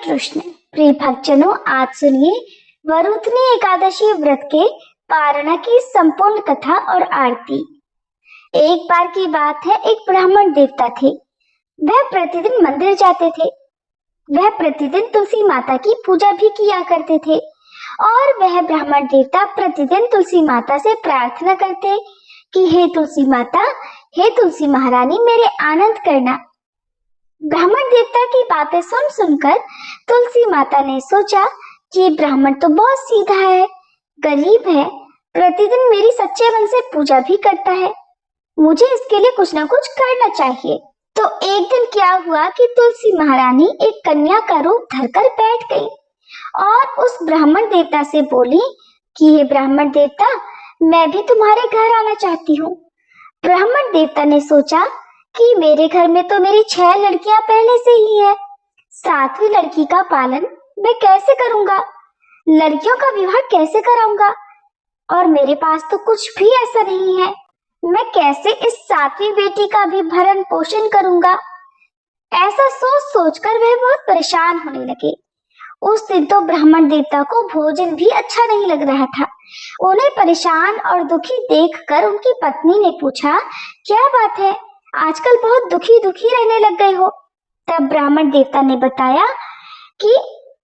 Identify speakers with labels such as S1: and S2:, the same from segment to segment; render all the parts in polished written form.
S1: कृष्ण। प्रिय भक्तजनों, आज सुनिए वरुथनी एकादशी व्रत के पारणा की संपूर्ण कथा और आरती। एक बार की बात है, एक ब्राह्मण देवता थे। वह प्रतिदिन मंदिर जाते थे। वह प्रतिदिन तुलसी माता की पूजा भी किया करते थे और वह ब्राह्मण देवता प्रतिदिन तुलसी माता से प्रार्थना करते कि हे तुलसी माता, हे तुलसी महारानी, मेरे आनंद करना। ब्राह्मण देवता की बातें सुन सुनकर तुलसी माता ने सोचा कि ब्राह्मण तो बहुत सीधा है, गरीब है, प्रतिदिन मेरी सच्चे मन से पूजा भी करता है, मुझे इसके लिए कुछ ना कुछ करना चाहिए। तो एक दिन क्या हुआ कि तुलसी महारानी एक कन्या का रूप धरकर बैठ गई और उस ब्राह्मण देवता से बोली कि हे ब्राह्मण देवता, मैं भी तुम्हारे घर आना चाहती हूँ। ब्राह्मण देवता ने सोचा कि मेरे घर में तो मेरी 6 लड़कियां पहले से ही है, 7वीं लड़की का पालन मैं कैसे करूंगा, लड़कियों का विवाह कैसे कराऊंगा, और मेरे पास तो कुछ भी ऐसा नहीं है, मैं कैसे इस 7वीं बेटी का भी भरण पोषण करूंगा। ऐसा सोच सोचकर वह बहुत परेशान होने लगे। उस दिन तो ब्राह्मण देवता को भोजन भी अच्छा नहीं लग रहा था। उन्हें परेशान और दुखी देखकर उनकी पत्नी ने पूछा, क्या बात है, आजकल बहुत दुखी दुखी रहने लग गए हो। तब ब्राह्मण देवता ने बताया कि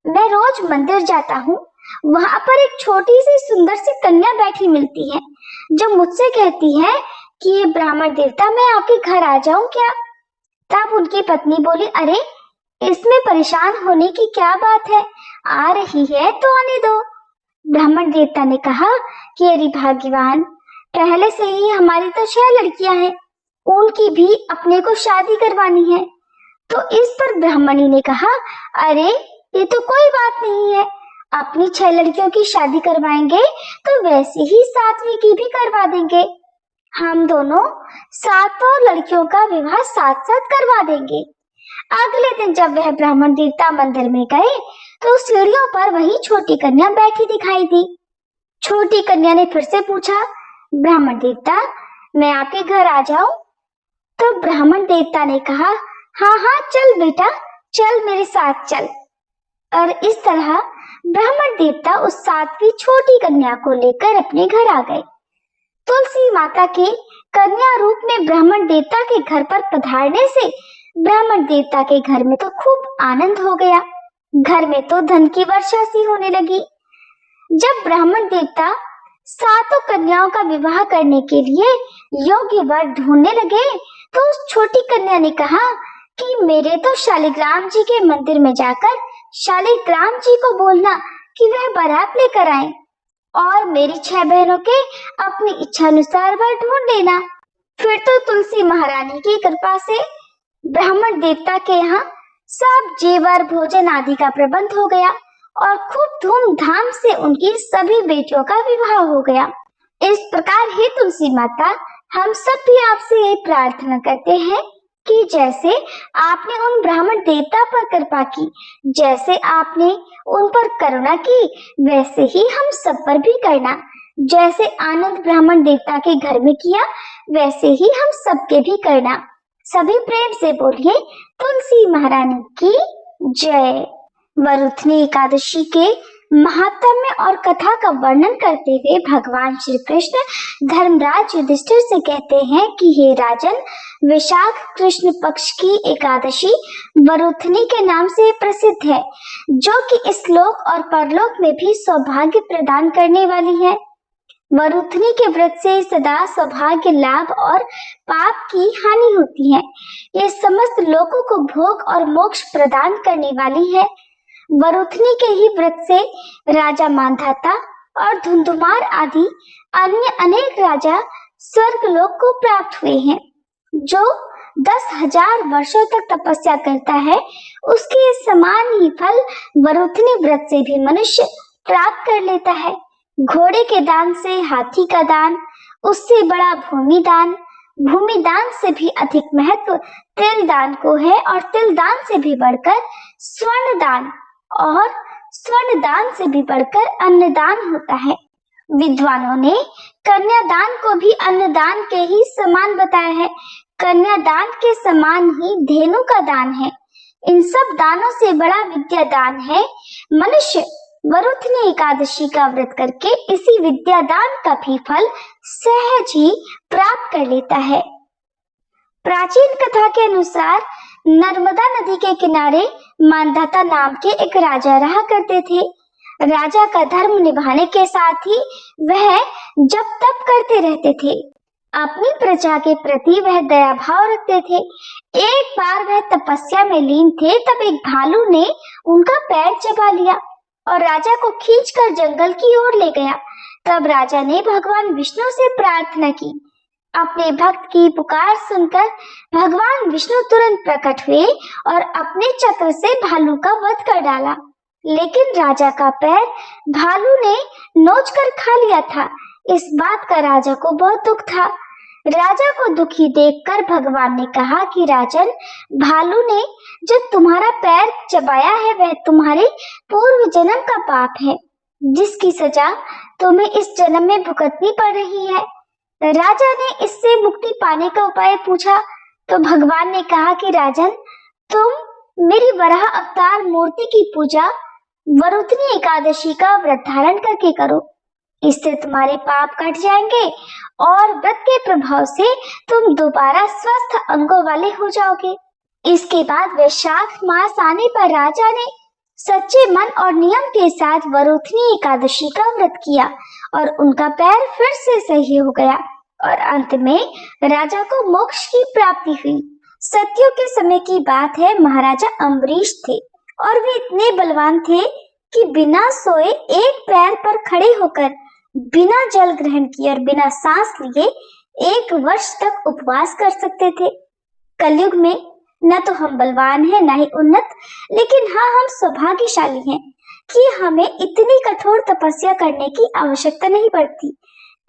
S1: मैं रोज मंदिर जाता हूँ, वहां पर एक छोटी सी सुंदर सी कन्या बैठी मिलती है जो मुझसे कहती है कि ये ब्राह्मण देवता, मैं आपके घर आ जाऊं क्या। तब उनकी पत्नी बोली, अरे इसमें परेशान होने की क्या बात है, आ रही है तो आने दो। ब्राह्मण देवता ने कहा कि अरे भाग्यवान, पहले से ही हमारी तो 6 लड़कियां हैं, उनकी भी अपने को शादी करवानी है। तो इस पर ब्राह्मणी ने कहा, अरे ये तो कोई बात नहीं है, अपनी 6 लड़कियों की शादी करवाएंगे तो वैसे ही 7वीं की भी करवा देंगे। हम दोनों 7 लड़कियों का विवाह साथ साथ करवा देंगे। अगले दिन जब वह ब्राह्मण देवता मंदिर में गए तो सीढ़ियों पर वही छोटी कन्या बैठी दिखाई दी। छोटी कन्या ने फिर से पूछा, ब्राह्मण देवता, मैं आपके घर आ जाऊं। तो ब्राह्मण देवता ने कहा, हाँ हाँ चल बेटा, चल मेरे साथ चल। और इस तरह ब्राह्मण देवता उस 7वीं छोटी कन्या को लेकर अपने घर आ गए। तुलसी माता के कन्या रूप में ब्राह्मण देवता के घर पर पधारने से ब्राह्मण देवता के घर में तो खूब आनंद हो गया। घर में तो धन की वर्षा सी होने लगी। जब ब्राह्मण देवता 7 कन्याओं का विवाह करने के लिए योग्य वर ढूंढने लगे तो उस छोटी कन्या ने कहा कि मेरे तो शालिग्राम जी के मंदिर में जाकर शालिग्राम जी को बोलना कि वह बारात लेकर आए और मेरी 6 बहनों के अपनी इच्छा अनुसार वर ढूंढ लेना। फिर तो तुलसी महारानी की कृपा से ब्राह्मण देवता के यहाँ सब जेवर भोजन आदि का प्रबंध हो गया और खूब धूमधाम से उनकी सभी बेटियों का विवाह हो गया। इस प्रकार हे तुलसी माता, हम सब भी आपसे यही प्रार्थना करते हैं कि जैसे आपने उन ब्राह्मण देवता पर कृपा की, जैसे आपने उन पर करुणा की, वैसे ही हम सब पर भी करना। जैसे आनंद ब्राह्मण देवता के घर में किया, वैसे ही हम सबके भी करना। सभी प्रेम से बोलिए, तुलसी महारानी की जय। वरुथनी एकादशी के महात्म्य और कथा का वर्णन करते हुए भगवान श्री कृष्ण धर्मराज युधिष्ठिर से कहते हैं कि हे राजन, वैशाख कृष्ण पक्ष की एकादशी वरुथनी के नाम से प्रसिद्ध है, जो कि इस लोक और परलोक में भी सौभाग्य प्रदान करने वाली है। वरुथनी के व्रत से सदा सौभाग्य लाभ और पाप की हानि होती है। ये समस्त लोगों को भोग और मोक्ष प्रदान करने वाली है। वरुथनी के ही व्रत से राजा मांधाता और धुंधुमार आदि अन्य अनेक राजा स्वर्ग लोक को प्राप्त हुए हैं। जो 10,000 वर्षों तक तपस्या करता है, उसके समान ही फल वरुथनी व्रत से भी मनुष्य प्राप्त कर लेता है। घोड़े के दान से हाथी का दान, उससे बड़ा भूमि दान, भूमि दान से भी अधिक महत्व तिल दान को है और तिल दान से भी बढ़कर स्वर्ण दान और स्वर्ण दान से भी बढ़कर अन्नदान होता है। विद्वानों ने कन्यादान को भी अन्नदान के ही समान बताया है। कन्यादान के समान ही धेनु का दान है। इन सब दानों से बड़ा विद्या दान है मनुष्य वरुथनी एकादशी का व्रत करके इसी विद्या दान का भी फल सहज ही प्राप्त कर लेता है। प्राचीन कथा के अनुसार नर्मदा नदी के किनारे मानधाता नाम के एक राजा रहा करते थे। राजा का धर्म निभाने के साथ ही वह जप तप करते रहते थे। अपनी प्रजा के प्रति वह दया भाव रखते थे। एक बार वह तपस्या में लीन थे, तब एक भालू ने उनका पैर चबा लिया और राजा को खींचकर जंगल की ओर ले गया। तब राजा ने भगवान विष्णु से प्रार्थना की। अपने भक्त की पुकार सुनकर भगवान विष्णु तुरंत प्रकट हुए और अपने चक्र से भालू का वध कर डाला। लेकिन राजा का पैर भालू ने नोचकर खा लिया था। इस बात का राजा को बहुत दुख था। राजा को दुखी देखकर भगवान ने कहा कि राजन, भालू ने जो तुम्हारा पैर चबाया है वह तुम्हारे पूर्व जन्म का पाप है, जिसकी सजा तुम्हें इस जन्म में भुगतनी पड़ रही है। राजा ने इससे मुक्ति पाने का उपाय पूछा तो भगवान ने कहा कि राजन, तुम मेरी वराह अवतार मूर्ति की पूजा वरुथनी एकादशी का व्रत धारण करके करो। इससे तुम्हारे पाप कट जाएंगे और व्रत के प्रभाव से तुम दोबारा स्वस्थ अंगों वाले हो जाओगे। इसके बाद वैशाख मास आने पर राजा ने सच्चे मन और नियम के साथ वरुथनी एकादशी का व्रत किया और उनका पैर फिर से सही हो गया और अंत में राजा को मोक्ष की प्राप्ति हुई। सत्यों के समय की बात है। महाराजा अम्बरीश थे और वे इतने बलवान थे कि बिना सोए एक पैर पर खड़े होकर बिना जल ग्रहण किए और बिना सांस लिए 1 वर्ष तक उपवास कर सकते थे। कलयुग में न तो हम बलवान हैं न ही उन्नत, लेकिन हाँ, हम सौभाग्यशाली हैं कि हमें इतनी कठोर तपस्या करने की आवश्यकता नहीं पड़ती।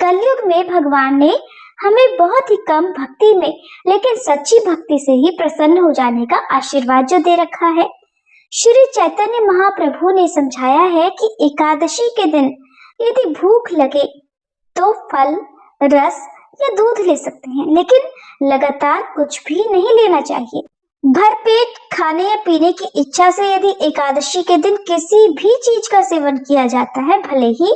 S1: कलयुग में भगवान ने हमें बहुत ही कम भक्ति में लेकिन सच्ची भक्ति से ही प्रसन्न हो जाने का आशीर्वाद जो दे रखा है। श्री चैतन्य महाप्रभु ने समझाया है कि एकादशी के दिन यदि भूख लगे तो फल, रस या दूध ले सकते हैं, लेकिन लगातार कुछ भी नहीं लेना चाहिए। भरपेट खाने या पीने की इच्छा से यदि एकादशी के दिन किसी भी चीज का सेवन किया जाता है, भले ही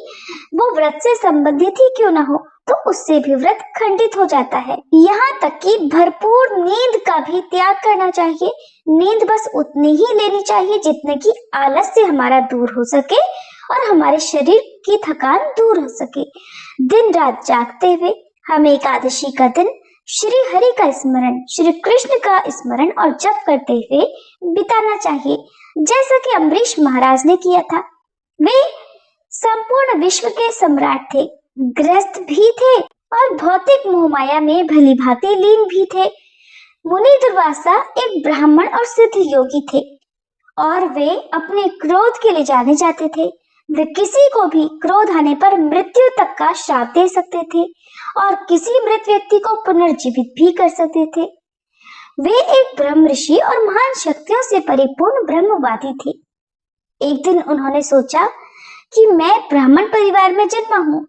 S1: वो व्रत से संबंधित ही क्यों न हो, तो उससे भी व्रत खंडित हो जाता है। यहाँ तक कि भरपूर नींद का भी त्याग करना चाहिए। नींद बस उतनी ही लेनी चाहिए जितने की आलस्य हमारा दूर हो सके और हमारे शरीर की थकान दूर हो सके। दिन रात जागते हुए हमें एकादशी का दिन श्री हरि का स्मरण, श्री कृष्ण का स्मरण और जप करते हुए बिताना चाहिए, जैसा कि अम्बरीश महाराज ने किया था। वे संपूर्ण विश्व के सम्राट थे, गृहस्थ भी थे और भौतिक मोहमाया में भली भांति लीन भी थे। मुनि दुर्वासा एक ब्राह्मण और सिद्ध योगी थे और वे अपने क्रोध के लिए जाने जाते थे। वे किसी को भी क्रोध आने पर मृत्यु तक का श्राप दे सकते थे और किसी मृत व्यक्ति को पुनर्जीवित भी कर सकते थे। वे एक ब्रह्म ऋषि और महान शक्तियों से परिपूर्ण ब्रह्मवादी थे। एक दिन उन्होंने सोचा कि मैं ब्राह्मण परिवार में जन्मा हूँ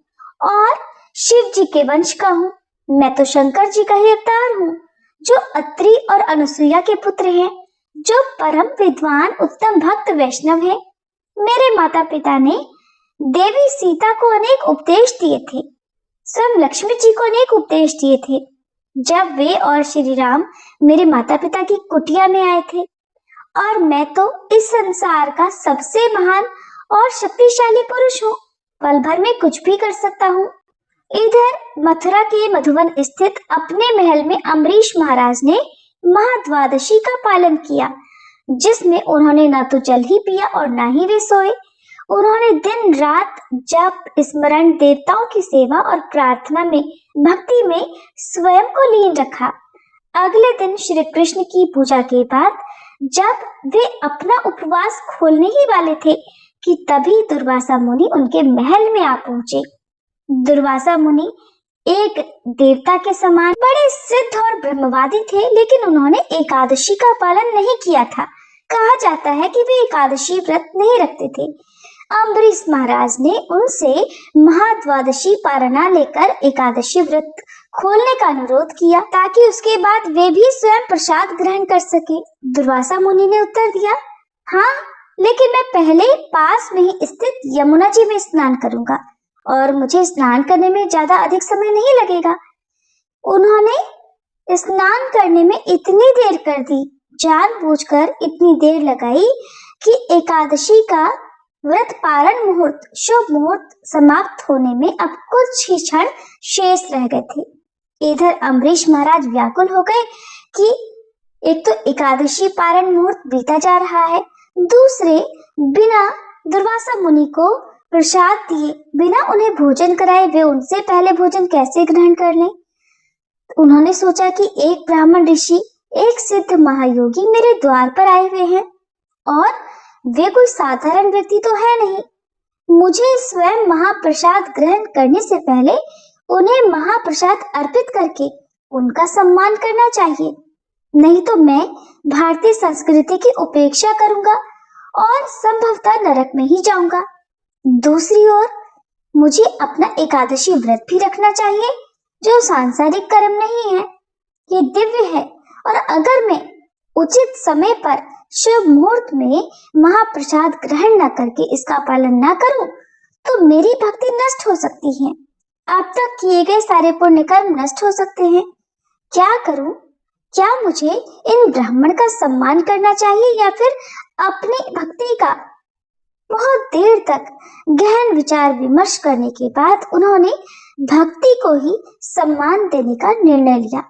S1: और शिव जी के वंश का हूँ। मैं तो शंकर जी का ही अवतार हूँ, जो अत्रि और अनुसुईया के पुत्र हैं, जो परम विद्वान उत्तम भक्त वैष्णव हैं। मेरे माता पिता ने देवी सीता को अनेक उपदेश दिए थे, स्वयं लक्ष्मी जी को अनेक उपदेश दिए थे। जब वे और श्री राम मेरे माता पिता की कुटिया में आए थे, और मैं तो इस संसार का सबसे महान और शक्तिशाली पुरुष हूँ, पल भर में कुछ भी कर सकता हूँ। इधर मथुरा के मधुवन स्थित अपने महल में अम्बरीश महाराज ने महाद्वादशी का पालन किया, जिसमें उन्होंने न तो जल ही पिया और न ही वे सोए। उन्होंने दिन रात जप, स्मरण, देवताओं की सेवा और प्रार्थना में, भक्ति में स्वयं को लीन रखा। अगले दिन श्री कृष्ण की पूजा के बाद जब वे अपना उपवास खोलने ही वाले थे कि तभी दुर्वासा मुनि उनके महल में आ पहुंचे। दुर्वासा मुनि एक देवता के समान बड़े सिद्ध और ब्रह्मवादी थे, लेकिन उन्होंने एकादशी का पालन नहीं किया था। कहा जाता है कि वे एकादशी व्रत नहीं रखते थे। अम्बरीश महाराज ने उनसे महाद्वादशी पारणा लेकर एकादशी व्रत खोलने का अनुरोध किया ताकि उसके बाद वे भी स्वयं प्रसाद ग्रहण कर सके। दुर्वासा मुनि ने उत्तर दिया, हाँ, लेकिन मैं पहले पास में ही स्थित यमुना जी में स्नान करूंगा और मुझे स्नान करने में ज्यादा अधिक समय नहीं लगेगा। उन्होंने स्नान करने में इतनी देर कर दी, जानबूझकर इतनी देर लगाई कि एकादशी का व्रत पारण मुहूर्त, शुभ मुहूर्त समाप्त होने में अब कुछ ही क्षण शेष रह गए थे। इधर अम्बरीश महाराज व्याकुल हो गए कि एक तो एकादशी पारण मुहूर्त बीता जा रहा है, दूसरे बिना दुर्वासा मुनि को प्रसाद दिए, बिना उन्हें भोजन कराए वे उनसे पहले भोजन कैसे ग्रहण कर लें। उन्होंने सोचा कि एक ब्राह्मण ऋषि, एक सिद्ध महायोगी मेरे द्वार पर आए हुए हैं और वे कोई साधारण व्यक्ति तो है नहीं। मुझे स्वयं महाप्रसाद ग्रहण करने से पहले उन्हें महाप्रसाद अर्पित करके उनका सम्मान करना चाहिए, नहीं तो मैं भारतीय संस्कृति की उपेक्षा करूंगा और संभवतः नरक में ही जाऊंगा। दूसरी ओर मुझे अपना एकादशी व्रत भी रखना चाहिए, जो सांसारिक कर्म नहीं है, ये दिव्य है, और अगर मैं उचित समय पर शुभ मुहूर्त में महाप्रसाद ग्रहण न करके इसका पालन न करूं तो मेरी भक्ति नष्ट हो सकती है, अब तक किए गए सारे पुण्य कर्म नष्ट हो सकते हैं। क्या करूं? क्या मुझे इन ब्राह्मण का सम्मान करना चाहिए या फिर अपनी भक्ति का? बहुत देर तक गहन विचार विमर्श करने के बाद उन्होंने भक्ति को ही सम्मान देने का निर्णय लिया।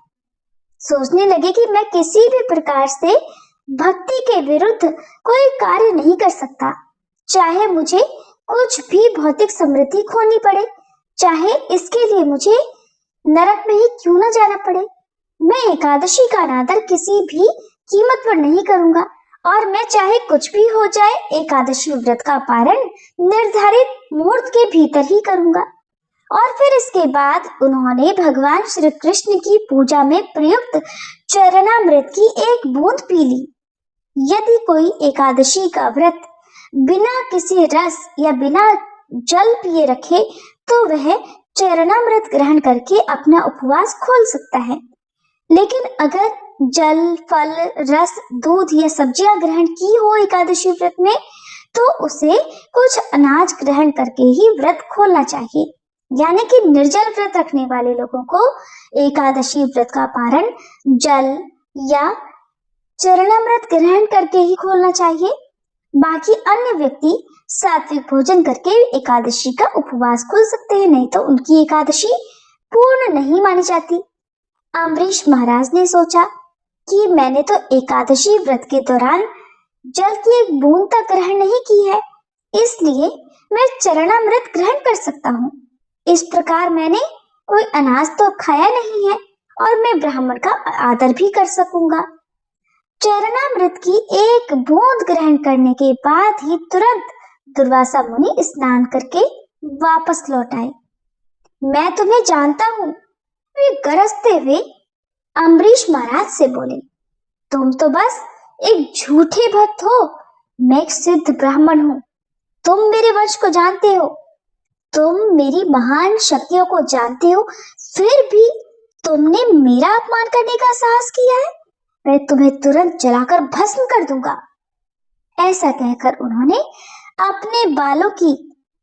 S1: सोचने लगे कि मैं किसी भी प्रकार से भक्ति के विरुद्ध कोई कार्य नहीं कर सकता, चाहे मुझे कुछ भी भौतिक समृद्धि खोनी पड़े, चाहे इसके लिए मुझे नरक में ही क्यों न जाना पड़े। मैं एकादशी का अनादर किसी भी कीमत पर नहीं करूंगा और मैं चाहे कुछ भी हो जाए एकादशी व्रत का पारण निर्धारित मुहूर्त के भीतर ही करूंगा। और फिर इसके बाद उन्होंने भगवान श्री कृष्ण की पूजा में प्रयुक्त चरणामृत की एक बूंद पी ली। यदि कोई एकादशी का व्रत बिना किसी रस या बिना जल पिए रखे तो वह चरणामृत ग्रहण करके अपना उपवास खोल सकता है, लेकिन अगर जल, फल, रस, दूध या सब्जियां ग्रहण की हो एकादशी व्रत में तो उसे कुछ अनाज ग्रहण करके ही व्रत खोलना चाहिए। यानी कि निर्जल व्रत रखने वाले लोगों को एकादशी व्रत का पारण जल या चरणामृत ग्रहण करके ही खोलना चाहिए। बाकी अन्य व्यक्ति सात्विक भोजन करके एकादशी का उपवास खोल सकते हैं, नहीं तो उनकी एकादशी पूर्ण नहीं मानी जाती। अम्बरीश महाराज ने सोचा कि मैंने तो एकादशी व्रत के दौरान जल की एक बूंद तक ग्रहण नहीं की है, इसलिए मैं चरणामृत ग्रहण कर सकता हूँ। इस प्रकार मैंने कोई अनाज तो खाया नहीं है और मैं ब्राह्मण का आदर भी कर सकूंगा। चरणामृत की एक बूंद ग्रहण करने के बाद ही तुरंत दुर्वासा मुनि स्नान करके वापस लौट आए। मैं तुम्हें जानता हूँ, वे गरजते हुए अम्बरीश महाराज से बोले, तुम तो बस एक झूठे भक्त हो, मैं एक सिद्ध ब्राह्मण हूँ। तुम मेरे वंश को जानते हो, तुम मेरी महान शक्तियों को जानते हो, फिर भी तुमने मेरा अपमान करने का साहस किया है। मैं तुम्हें तुरंत जलाकर भस्म कर दूंगा। ऐसा कहकर उन्होंने अपने बालों की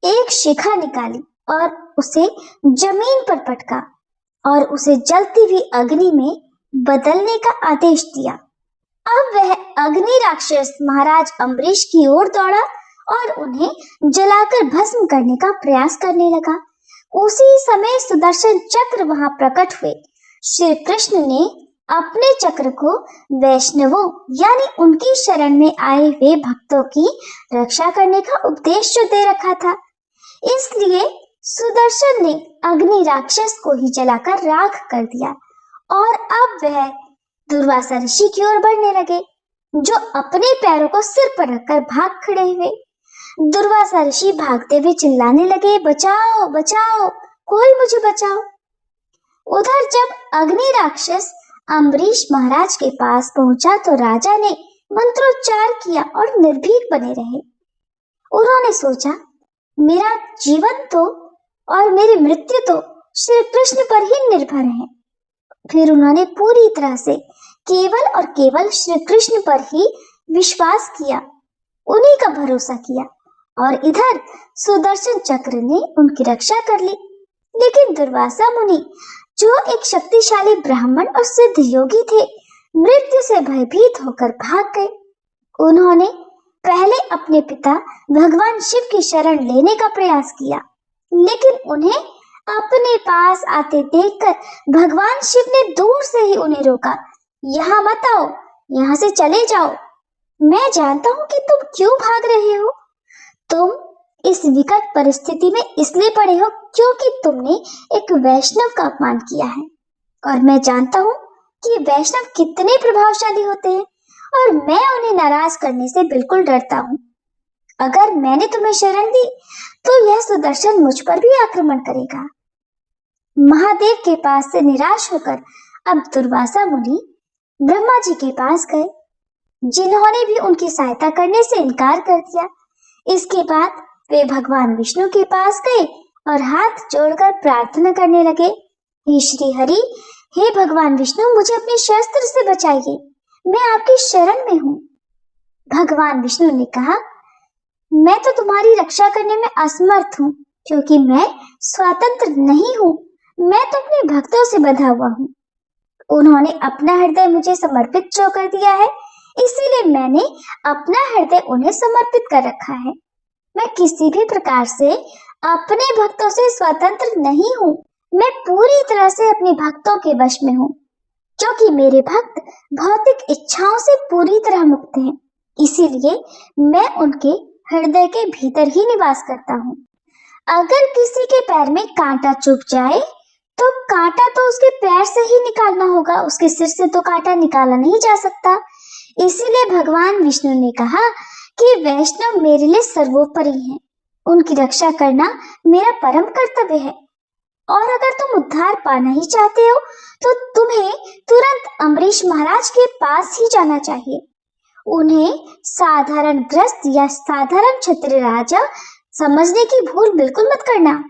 S1: एक शिखा निकाली और उसे जमीन पर पटका और उसे जलती हुई अग्नि में बदलने का आदेश दिया। अब वह अग्नि राक्षस महाराज अम्बरीश की ओर दौड़ा और उन्हें जलाकर भस्म करने का प्रयास करने लगा। उसी समय सुदर्शन चक्र वहां प्रकट हुए। श्री कृष्ण ने अपने चक्र को वैष्णवों यानी उनकी शरण में आए हुए भक्तों की रक्षा करने का उपदेश जो दे रखा था, इसलिए सुदर्शन ने अग्नि राक्षस को ही जलाकर राख कर दिया और अब वह दुर्वासा ऋषि की ओर बढ़ने लगे, जो अपने पैरों को सिर पर रखकर भाग खड़े हुए। दुर्वासा ऋषि भागते हुए चिल्लाने लगे, बचाओ बचाओ, कोई मुझे बचाओ। उधर जब अग्नि राक्षस अम्बरीश महाराज के पास पहुंचा तो राजा ने मंत्रोच्चार किया और निर्भीक बने रहे। उन्होंने सोचा, मेरा जीवन तो और मेरी मृत्यु तो श्री कृष्ण पर ही निर्भर हैं। फिर उन्होंने पूरी तरह से केवल और केवल श्री कृष्ण पर ही विश्वास किया, उन्हीं का भरोसा किया, और इधर सुदर्शन चक्र ने उनकी रक्षा कर ली। लेकिन दुर्वासा मुनि, जो एक शक्तिशाली ब्राह्मण और सिद्ध योगी थे, मृत्यु से भयभीत होकर भाग गए। उन्होंने पहले अपने पिता भगवान शिव की शरण लेने का प्रयास किया, लेकिन उन्हें अपने पास आते देखकर भगवान शिव ने दूर से ही उन्हें रोका। यहाँ मत आओ, यहाँ से चले जाओ। मैं जानता हूँ कि तुम क्यों भाग रहे हो। तुम इस विकट परिस्थिति में इसलिए पड़े हो क्योंकि तुमने एक वैष्णव का अपमान किया है, और मैं जानता हूँ कि वैष्णव कितने प्रभावशाली होते हैं, और मैं उन्हें नाराज करने से बिल्कुल डरता हूँ। अगर मैंने तुम्हें शरण दी तो यह सुदर्शन मुझ पर भी आक्रमण करेगा। महादेव के पास से निराश होकर अब दुर्वासा मुनि ब्रह्मा जी के पास गए, जिन्होंने भी उनकी सहायता करने से इनकार कर दिया। इसके बाद वे भगवान विष्णु के पास गए और हाथ जोड़कर प्रार्थना करने लगे, हे श्री हरि, हे भगवान विष्णु, मुझे अपने शस्त्र से बचाइए, मैं आपकी शरण में हूँ। भगवान विष्णु ने कहा, मैं तो तुम्हारी रक्षा करने में असमर्थ हूँ, क्योंकि मैं स्वतंत्र नहीं हूँ, मैं तो अपने भक्तों से बंधा हुआ हूँ। उन्होंने अपना हृदय मुझे समर्पित जो कर दिया है, इसीलिए मैंने अपना हृदय उन्हें समर्पित कर रखा है। मैं किसी भी प्रकार से अपने भक्तों से स्वतंत्र नहीं हूँ, मैं पूरी तरह से अपने भक्तों के वश में हूँ, क्योंकि मेरे भक्त भौतिक इच्छाओं से पूरी तरह मुक्त हैं। इसीलिए मैं उनके हृदय के भीतर ही निवास करता हूँ। अगर किसी के पैर में कांटा चुभ जाए तो कांटा तो उसके पैर से ही निकालना होगा, उसके सिर से तो कांटा निकाला नहीं जा सकता। इसीलिए भगवान विष्णु ने कहा कि वैष्णव मेरे लिए सर्वोपरि हैं, उनकी रक्षा करना मेरा परम कर्तव्य है। और अगर तुम उद्धार पाना ही चाहते हो तो तुम्हें तुरंत अम्बरीश महाराज के पास ही जाना चाहिए। उन्हें साधारण ग्रस्त या साधारण क्षत्रिय राजा समझने की भूल बिल्कुल मत करना।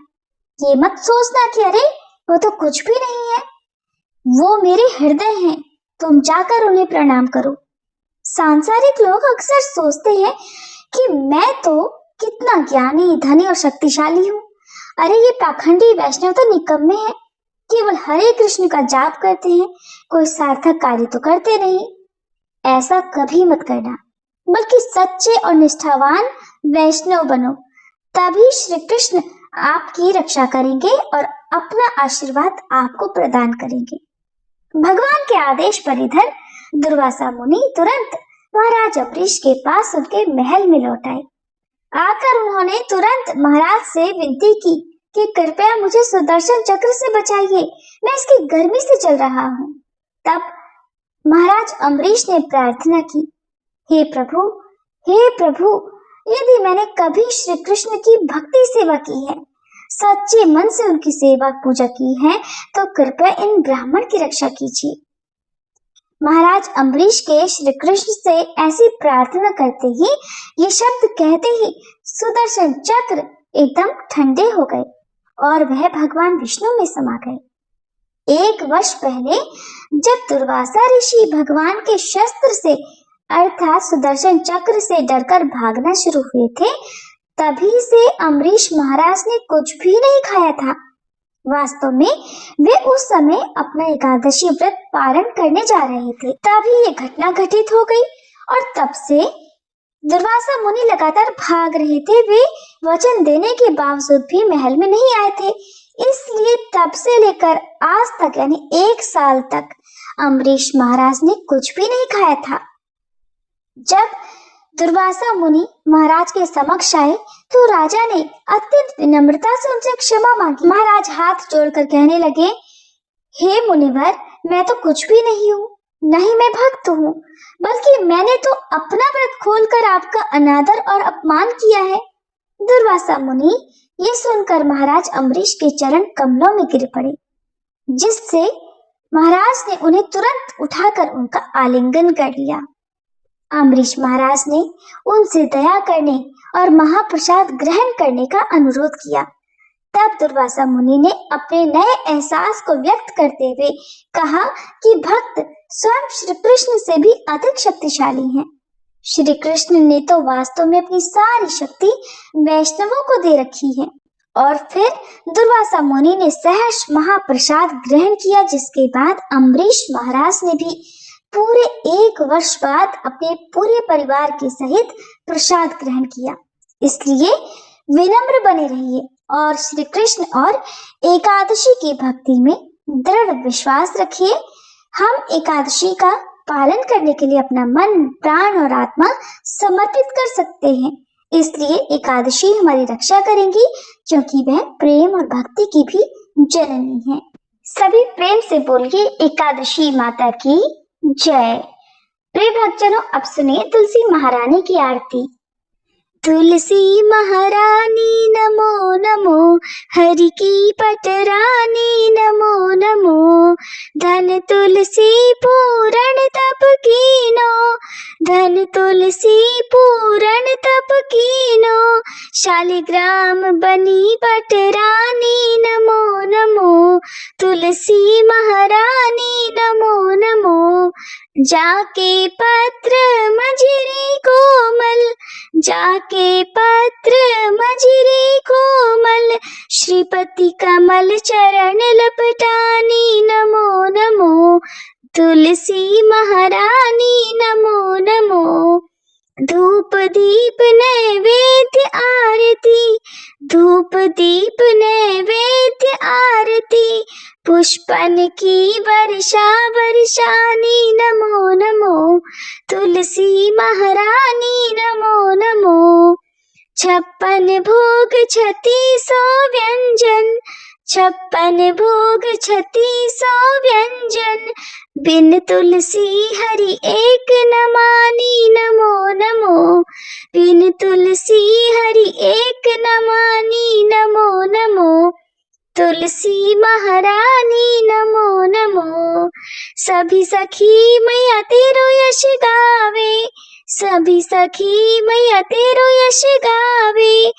S1: ये मत सोचना कि अरे वो तो कुछ भी नहीं है, वो मेरे हृदय हैं, तुम जाकर उन्हें प्रणाम करो। सांसारिक लोग अक्सर सोचते हैं कि मैं तो कितना ज्ञानी, धनी और शक्तिशाली हूँ। अरे ये पाखंडी वैष्णव तो निकम्मे हैं, केवल हरे कृष्ण का जाप करते हैं, कोई सार्थक कार्य तो करते नहीं। ऐसा कभी मत करना, बल्कि सच्चे और निष्ठावान वैष्णव बनो, तभी श्री कृष्ण आपकी रक्षा करेंगे और अपना आशीर्वाद आपको प्रदान करेंगे। भगवान के आदेश पर इधर दुर्वासा मुनि तुरंत महाराज अम्बरीश के पास उनके महल में लौट आए। आकर उन्होंने तुरंत महाराज से विनती की कि कृपया मुझे सुदर्शन चक्र से बचाइए, मैं इसकी गर्मी से जल रहा हूँ। तब महाराज अम्बरीश ने प्रार्थना की, हे प्रभु, यदि मैंने कभी श्री कृष्ण की भक्ति सेवा की है, सच्चे मन से उनकी सेवा पूजा की है, तो कृपया इन ब्राह्मण की रक्षा कीजिए। महाराज अम्बरीश के श्री कृष्ण से ऐसी प्रार्थना करते ही, ये शब्द कहते ही सुदर्शन चक्र एकदम ठंडे हो गए और वह भगवान विष्णु में समा गए। 1 वर्ष पहले जब दुर्वासा ऋषि भगवान के शस्त्र से अर्थात सुदर्शन चक्र से डरकर भागना शुरू हुए थे, तभी से अम्बरीश महाराज ने कुछ भी नहीं खाया था। वास्तव में वे उस समय अपना एकादशी व्रत पारण करने जा रहे थे, तभी ये घटना घटित हो गई। और तब से दुर्वासा मुनि लगातार भाग रहे थे। वे वचन देने के बावजूद भी महल में नहीं आए थे, इसलिए तब से लेकर आज तक यानी 1 साल तक अम्बरीश महाराज ने कुछ भी नहीं खाया था। जब दुर्वासा मुनि महाराज के समक्ष आए तो राजा ने अत्यंत विनम्रता से उनसे क्षमा मांगी। महाराज हाथ जोड़कर कहने लगे, हे मुनिवर, मैं तो कुछ भी नहीं हूँ, नहीं मैं भक्त हूँ, बल्कि मैंने तो अपना व्रत खोलकर आपका अनादर और अपमान किया है। दुर्वासा मुनि ये सुनकर महाराज अम्बरीश के चरण कमलों में गिर पड़े, जिससे महाराज ने उन्हें तुरंत उठाकर उनका आलिंगन कर लिया। अम्बरीश महाराज ने उनसे दया करने और महाप्रसाद ग्रहण करने का अनुरोध किया। तब दुर्वासा मुनि ने अपने नए एहसास को व्यक्त करते हुए कहा कि भक्त स्वयं श्री कृष्ण से भी अधिक शक्तिशाली हैं। श्री कृष्ण ने तो वास्तव में अपनी सारी शक्ति वैष्णवों को दे रखी है। और फिर दुर्वासा मुनि ने सहर्ष महाप्रसाद ग्रहण किया, जिसके बाद अम्बरीश महाराज ने भी पूरे 1 वर्ष बाद अपने पूरे परिवार के सहित प्रसाद ग्रहण किया। इसलिए विनम्र बने रहिए और श्री कृष्ण और एकादशी की भक्ति में दृढ़ विश्वास रखिए। हम एकादशी का पालन करने के लिए अपना मन, प्राण और आत्मा समर्पित कर सकते हैं। इसलिए एकादशी हमारी रक्षा करेंगी, क्योंकि वह प्रेम और भक्ति की भी जननी है। सभी प्रेम से बोलिए एकादशी माता की जय। प्रिय भक्तजनों, अब सुनिए तुलसी महारानी की आरती। तुलसी महारानी नमो नमो, हरि की पटरानी नमो नमो। धन तुलसी पूरण तप कीनो, धन तुलसी पूरण तप कीनो। शालिग्राम बनी पटरानी नमो नमो, तुलसी महारानी नमो नमो। जाके पत्र मझरी कोमल, जाके पत्र मझरी कोमल। श्रीपति कमल चरण लपटानी नमो नमो, तुलसी महारानी नमो नमो। धूप दीप नैवेद्य आरती, धूप दीप नैवेद्य आरती। पुष्पन की वर्षा वर्षानी नमो नमो, तुलसी महारानी नमो नमो। 56 भोग 3600 व्यंजन, 56 भोग 3600 व्यंजन। बिन तुलसी हरि एक न मानी नमो नमो, बिन तुलसी हरि एक न मानी नमो नमो, तुलसी महारानी नमो नमो। सभी सखी मैया तेरो यश गावे, सभी सखी मैया तेरो यश गावे।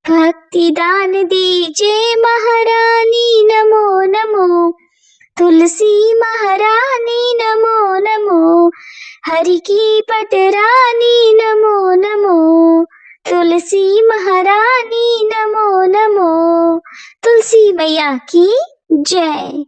S1: भक्ति दान दीजे महारानी नमो नमो, तुलसी महारानी नमो नमो। हरि की पटरानी नमो नमो, तुलसी महारानी नमो नमो। तुलसी मैया की जय।